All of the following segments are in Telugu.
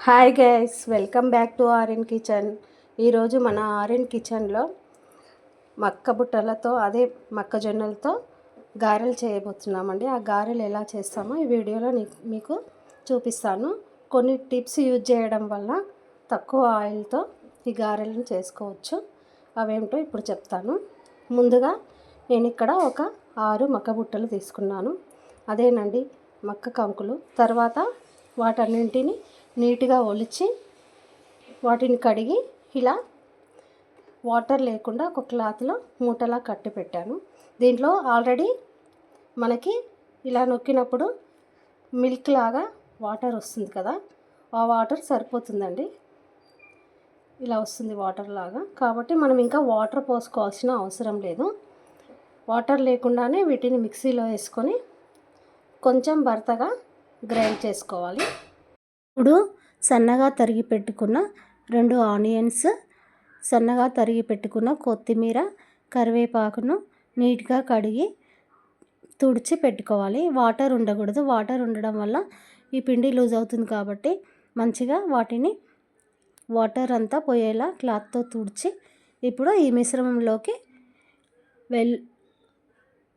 Hi guys, welcome back to RN kitchen. ఈరోజు మన ఆర్ఎన్ కిచెన్లో మక్క బుట్టలతో మొక్కజొన్నలతో గారెలు చేయబోతున్నామండి. ఆ గారెలు ఎలా చేస్తామో ఈ వీడియోలో మీకు చూపిస్తాను. కొన్ని టిప్స్ యూజ్ చేయడం వల్ల తక్కువ ఆయిల్తో ఈ గారెలను చేసుకోవచ్చు. అవేమిటో ఇప్పుడు చెప్తాను. ముందుగా నేను ఇక్కడ ఒక 6 మక్క బుట్టలు తీసుకున్నాను. అదేనండి మక్క కంకులు. తర్వాత వాటన్నింటిని నీట్గా ఒలిచి వాటిని కడిగి ఇలా వాటర్ లేకుండా ఒక క్లాత్లో మూటలా కట్టి పెట్టాను. దీంట్లో ఆల్రెడీ మనకి ఇలా నొక్కినప్పుడు మిల్క్ లాగా వాటర్ వస్తుంది కదా, ఆ వాటర్ సరిపోతుందండి. ఇలా వస్తుంది వాటర్ లాగా, కాబట్టి మనం ఇంకా వాటర్ పోసుకోవాల్సిన అవసరం లేదు. వాటర్ లేకుండానే వీటిని మిక్సీలో వేసుకొని కొంచెం బరతగా గ్రైండ్ చేసుకోవాలి. ఇప్పుడు సన్నగా తరిగి పెట్టుకున్న 2 ఆనియన్స్, సన్నగా తరిగి పెట్టుకున్న కొత్తిమీర, కరివేపాకును నీట్గా కడిగి తుడిచి పెట్టుకోవాలి. వాటర్ ఉండకూడదు. వాటర్ ఉండడం వల్ల ఈ పిండి లూజ్ అవుతుంది కాబట్టి మంచిగా వాటిని వాటర్ అంతా పోయేలా క్లాత్తో తుడిచి ఇప్పుడు ఈ మిశ్రమంలోకి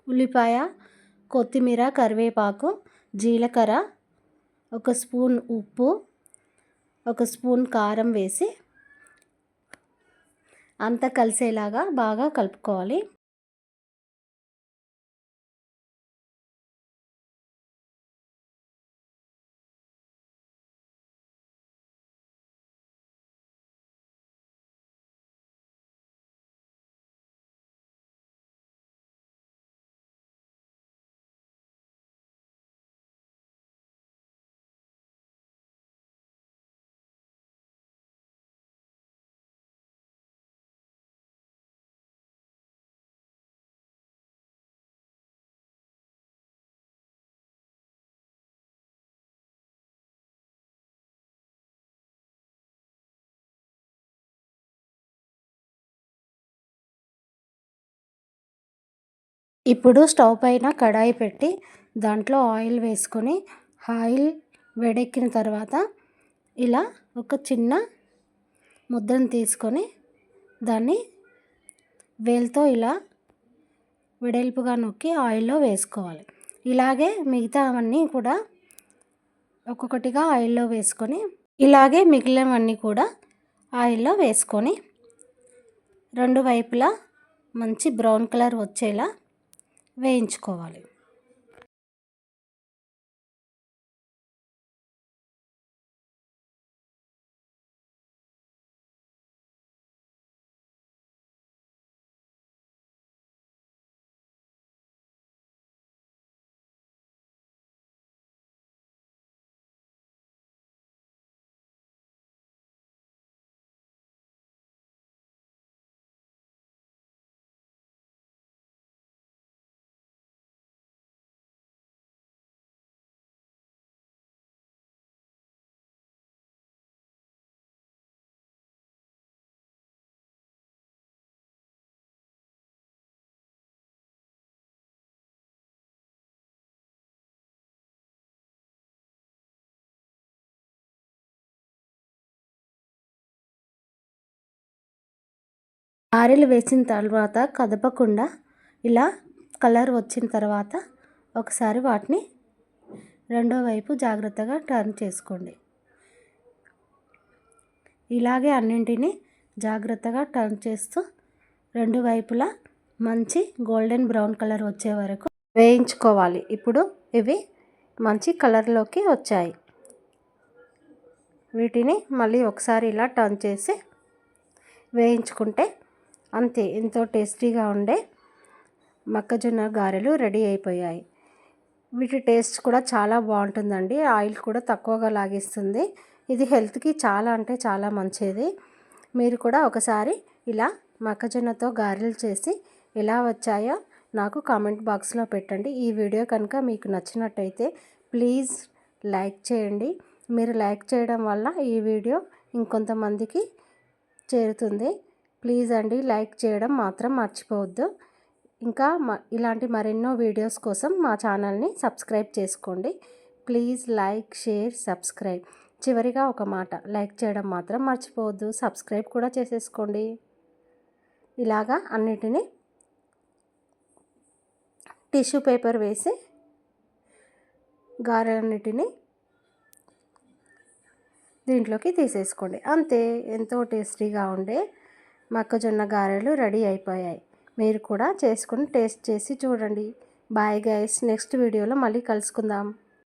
ఉల్లిపాయ, కొత్తిమీర, కరివేపాకు, జీలకర్ర, 1 స్పూన్ ఉప్పు, 1 స్పూన్ కారం వేసి అంతా కలిసేలాగా బాగా కలుపుకోవాలి. ఇప్పుడు స్టవ్ పైన కడాయి పెట్టి దాంట్లో ఆయిల్ వేసుకొని ఆయిల్ వేడెక్కిన తర్వాత ఇలా ఒక చిన్న ముద్దను తీసుకొని దాన్ని వేలుతో ఇలా వెడల్పుగా నొక్కి ఆయిల్లో వేసుకోవాలి. ఇలాగే మిగతా అవన్నీ కూడా ఒక్కొక్కటిగా ఆయిల్లో వేసుకొని ఇలాగే మిగిలినవన్నీ కూడా ఆయిల్లో వేసుకొని 2 వైపులా మంచి బ్రౌన్ కలర్ వచ్చేలా వేయించుకోవాలి. గారెలు వేసిన తర్వాత కదపకుండా ఇలా కలర్ వచ్చిన తర్వాత ఒకసారి వాటిని రెండో వైపు జాగ్రత్తగా టర్న్ చేసుకోండి. ఇలాగే అన్నింటినీ జాగ్రత్తగా టర్న్ చేస్తూ 2 వైపులా మంచి గోల్డెన్ బ్రౌన్ కలర్ వచ్చే వరకు వేయించుకోవాలి. ఇప్పుడు ఇవి మంచి కలర్లోకి వచ్చాయి. వీటిని మళ్ళీ ఒకసారి ఇలా టర్న్ చేసి వేయించుకుంటే అంతే, ఎంతో టేస్టీగా ఉండే మొక్కజొన్న గారెలు రెడీ అయిపోయాయి. వీటి టేస్ట్ కూడా చాలా బాగుంటుందండి. ఆయిల్ కూడా తక్కువగా లాగిస్తుంది. ఇది హెల్త్కి చాలా అంటే చాలా మంచిది. మీరు కూడా ఒకసారి ఇలా మొక్కజొన్నతో గారెలు చేసి ఎలా వచ్చాయో నాకు కామెంట్ బాక్స్లో పెట్టండి. ఈ వీడియో కనుక మీకు నచ్చినట్టయితే ప్లీజ్ లైక్ చేయండి. మీరు లైక్ చేయడం వల్ల ఈ వీడియో ఇంకొంతమందికి చేరుతుంది. ప్లీజ్ అండి, లైక్ చేయడం మాత్రం మర్చిపోవద్దు. ఇంకా ఇలాంటి మరెన్నో వీడియోస్ కోసం మా ఛానల్ని సబ్స్క్రైబ్ చేసుకోండి. Please like, share, subscribe. చివరిగా ఒక మాట, లైక్ చేయడం మాత్రం మర్చిపోవద్దు, సబ్స్క్రైబ్ కూడా చేసేసుకోండి. ఇలాగా అన్నిటినీ టిష్యూ పేపర్ వేసి గారెలన్నిటినీ దీంట్లోకి తీసేసుకోండి. అంతే, ఎంతో టేస్టీగా ఉండే మొక్కజొన్న గారెలు రెడీ అయిపోయాయి. మీరు కూడా చేసుకుని టేస్ట్ చేసి చూడండి. బాయ్ గైస్, నెక్స్ట్ వీడియోలో మళ్ళీ కలుసుకుందాం.